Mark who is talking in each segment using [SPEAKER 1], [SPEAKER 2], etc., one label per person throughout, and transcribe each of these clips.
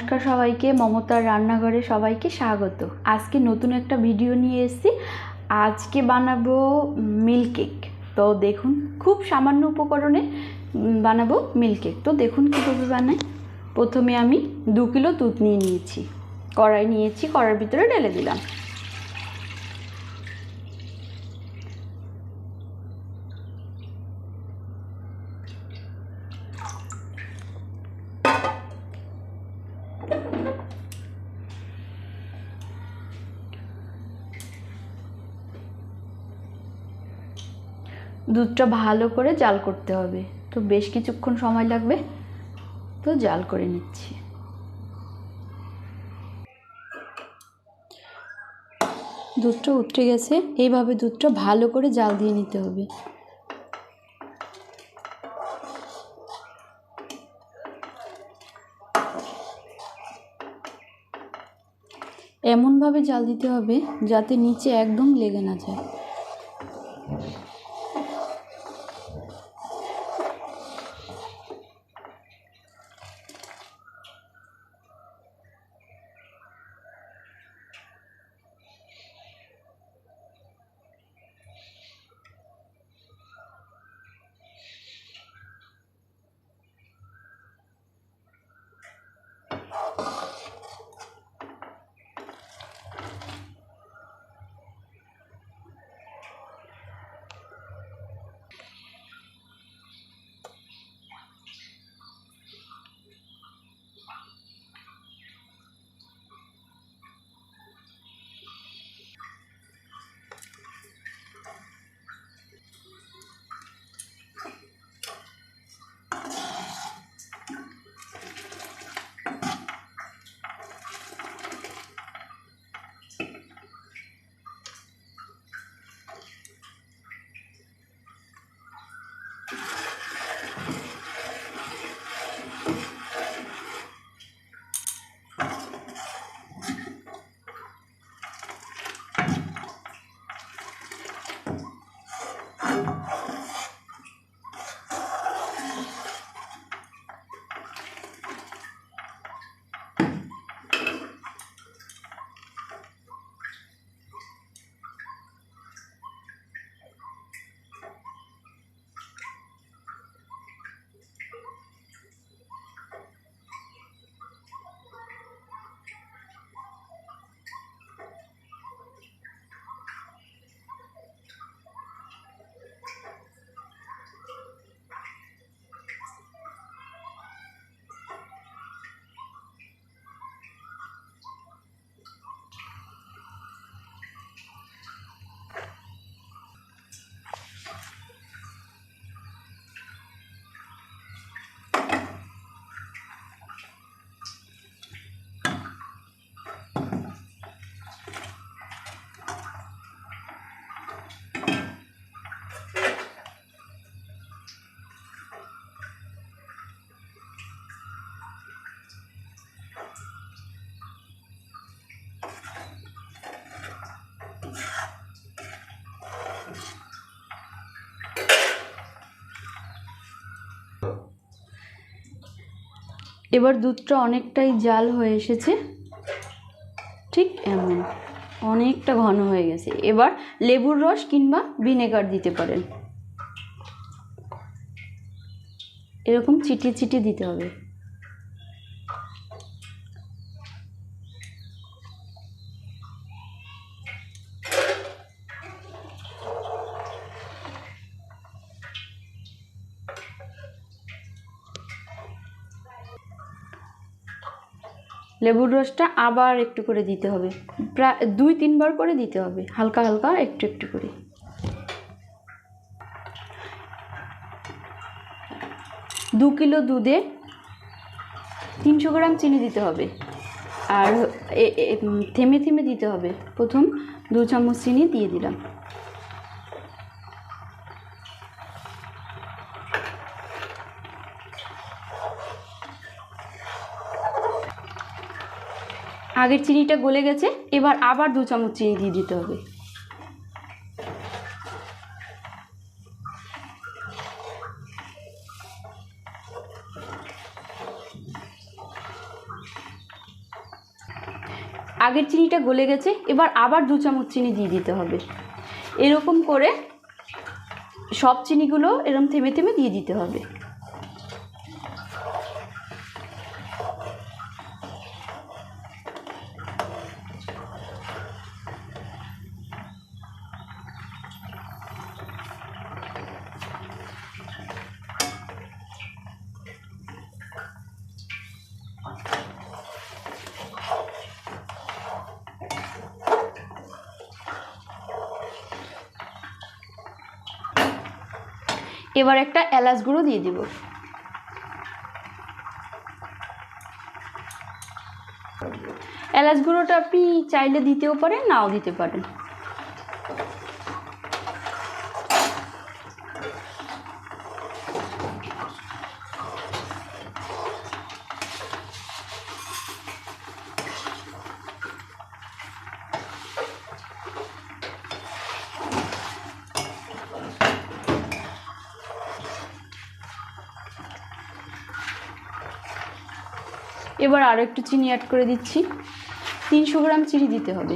[SPEAKER 1] নমস্কার সবাইকে, মমতার রান্নাঘরে সবাইকে স্বাগত। আজকে নতুন একটা ভিডিও নিয়ে এসেছি। আজকে বানাবো মিল্ক কেক। তো দেখুন, খুব সামান্য উপকরণে বানাবো মিল্ক কেক। তো দেখুন কীভাবে বানাই। প্রথমে আমি 2 কিলো দুধ নিয়ে নিয়েছি, কড়াই নিয়েছি, কড়াইয়ের ভিতরে ঢেলে দিলাম। দুধটা ভালো করে জাল করতে হবে, তো বেশ কিছুক্ষণ সময় লাগবে, তো জাল করে নিচ্ছি। দুধটা উতরে গেছে, এইভাবে দুধটা ভালো করে জাল দিয়ে নিতে হবে। এমনভাবে জাল দিতে হবে যাতে নিচে একদম লেগে না যায়। এবার দুধটা অনেকটাই জাল হয়ে এসেছে, ঠিক এমন অনেকটা ঘন হয়ে গেছে। এবার লেবুর রস কিংবা ভিনেগার দিতে পারেন, এরকম চিটিয়ে চিটিয়ে দিতে হবে। লেবুর রসটা আবার একটু করে দিতে হবে, প্রায় 2-3 বার করে দিতে হবে, হালকা হালকা একটু একটু করে। দু কিলো দুধে 300 গ্রাম চিনি দিতে হবে, আর থেমে থেমে দিতে হবে। প্রথম 2 চামচ চিনি দিয়ে দিলাম। আগের চিনিটা গলে গেছে, এবার আবার 2 চামচ চিনি দিয়ে দিতে হবে। আগের চিনিটা গলে গেছে, এবার আবার 2 চামচ চিনি দিয়ে দিতে হবে। এরকম করে সব চিনিগুলো এরকম থেমে থেমে দিয়ে দিতে হবে। এবার একটা এলাচ গুঁড়ো দিয়ে দিব। এলাচ গুঁড়োটা আপনি চাইলে দিতেও পারেন, নাও দিতে পারেন। এবার আরও একটু চিনি অ্যাড করে দিচ্ছি। 300 গ্রাম চিনি দিতে হবে।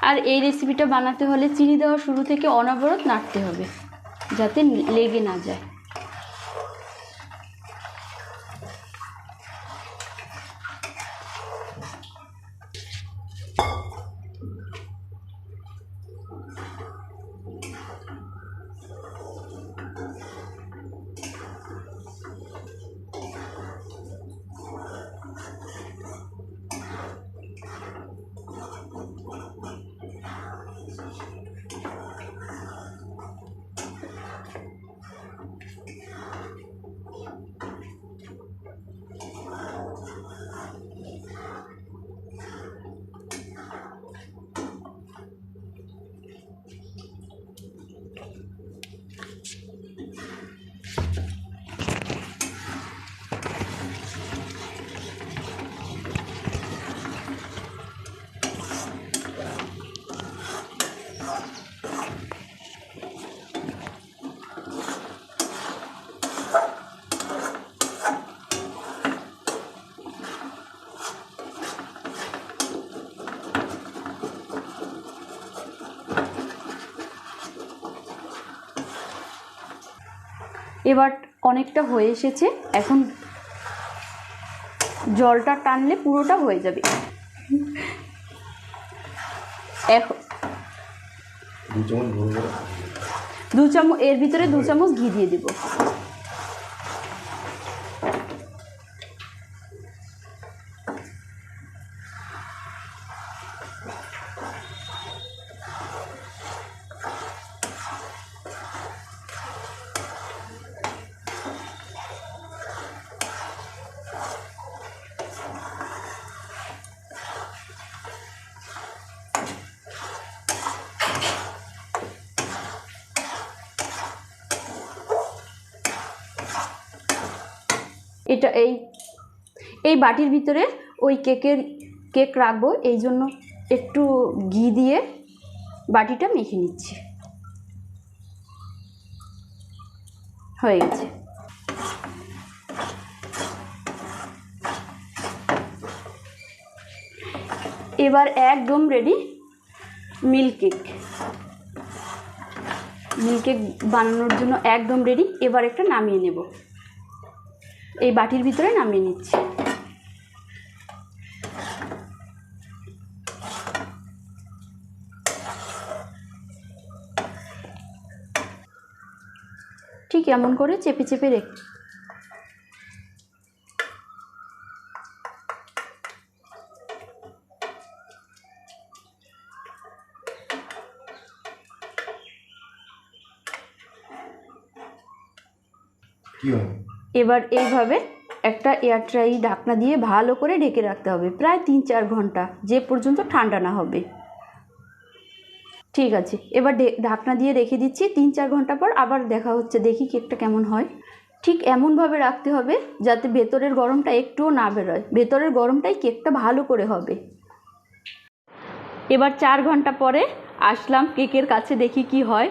[SPEAKER 1] আর এই রেসিপিটা বানাতে হলে চিনি দেওয়া শুরু থেকে অনবরত নাড়তে হবে, যাতে লেগে না যায়। এবার অনেকটা হয়ে এসেছে, এখন জলটা টানলে পুরোটা হয়ে যাবে। এখন 2 চামচ এর ভিতরে 2 চামচ ঘি দিয়ে দেব। এটা এই বাটির ভিতরে ওই কেক রাখবো, এই জন্য একটু ঘি দিয়ে বাটিটা মেখে নিচ্ছি। হয়ে গেছে। এবার একদম রেডি মিল্ক কেক বানানোর জন্য একদম রেডি। এবার একটা নামিয়ে নেব, এই বাটির ভিতরে নামিয়ে নিচ্ছি। ঠিক এমন করে চেপে চেপে রেখে এবার এইভাবে একটা এয়ারটাইট ঢাকনা দিয়ে ভালো করে ঢেকে রাখতে হবে প্রায় 3-4 ঘন্টা, যে পর্যন্ত ঠান্ডা না হবে। ঠিক আছে, এবার ঢাকনা দিয়ে রেখে দিচ্ছি। 3-4 ঘন্টা পর আবার দেখা হচ্ছে, দেখি কেকটা কেমন হয়। ঠিক এমনভাবে রাখতে হবে যাতে ভেতরের গরমটা একটুও না বেরোয়, ভেতরের গরমটাই কেকটা ভালো করে হবে। এবার 4 ঘন্টা পরে আসলাম কেকের কাছে, দেখি কি হয়।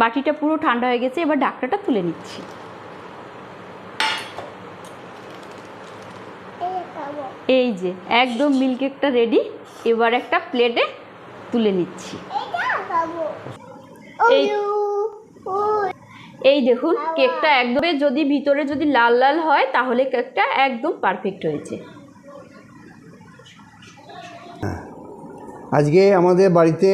[SPEAKER 1] বাটিটা পুরো ঠান্ডা হয়ে গেছে, এবার ঢাকনাটা তুলে নিচ্ছি। এই যে একদম মিল্ক কেকটা রেডি। এবার একটা প্লেটে তুলে নিচ্ছি। এই দেখুন কেকটা একদম, যদি ভিতরে যদি লাল লাল হয় তাহলে কেকটা একদম পারফেক্ট হয়েছে।
[SPEAKER 2] আজকে আমাদের বাড়িতে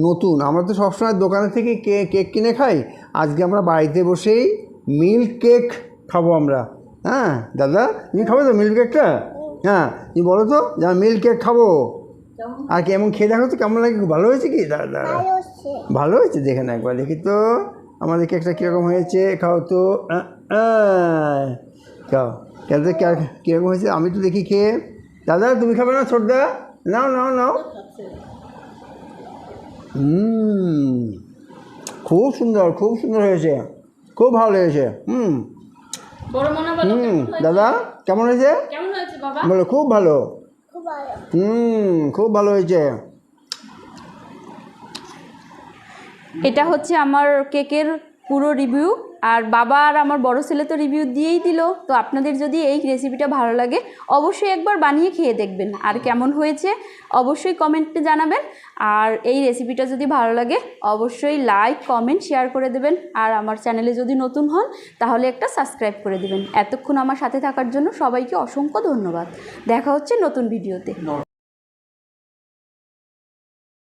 [SPEAKER 2] নতুন, আমরা তো সবসময় দোকানে থেকে কেক কিনে খাই, আজকে আমরা বাড়িতে বসেই মিল্ক কেক খাবো আমরা। হ্যাঁ দাদা, তুমি খাবো তো মিল্ক কেকটা? হ্যাঁ তুমি বলো তো যে আমি মিল্ক কেক খাবো। আর কেমন খেয়ে দেখো তো, কেমন লাগে? ভালো হয়েছে কি দাদা? ভালো হয়েছে, দেখে না একবার, দেখি তো আমাদের কেকটা কীরকম হয়েছে। খাও তো, খাও কেকটা কীরকম হয়েছে, আমি তো দেখি খেয়ে। দাদা তুমি খাবে না? ছোটদা নাও নাও নাও। খুব সুন্দর, খুব সুন্দর হয়েছে, খুব ভালো লেগেছে। দাদা কেমন হয়েছে? বলো খুব ভালো। খুব ভালো হয়েছে।
[SPEAKER 1] এটা হচ্ছে আমার কেকের পুরো রিভিউ। আর বাবা আর আমার বড় ছেলে তো রিভিউ দিয়েই দিল। তো আপনাদের যদি এই রেসিপিটা ভালো লাগে অবশ্যই একবার বানিয়ে খেয়ে দেখবেন, আর কেমন হয়েছে অবশ্যই কমেন্টে জানাবেন। আর এই রেসিপিটা যদি ভালো লাগে অবশ্যই লাইক কমেন্ট শেয়ার করে দেবেন। আর আমার চ্যানেলে যদি নতুন হন তাহলে একটা সাবস্ক্রাইব করে দেবেন। এতক্ষণ আমার সাথে থাকার জন্য সবাইকে অসংখ্য ধন্যবাদ। দেখা হচ্ছে নতুন ভিডিওতে।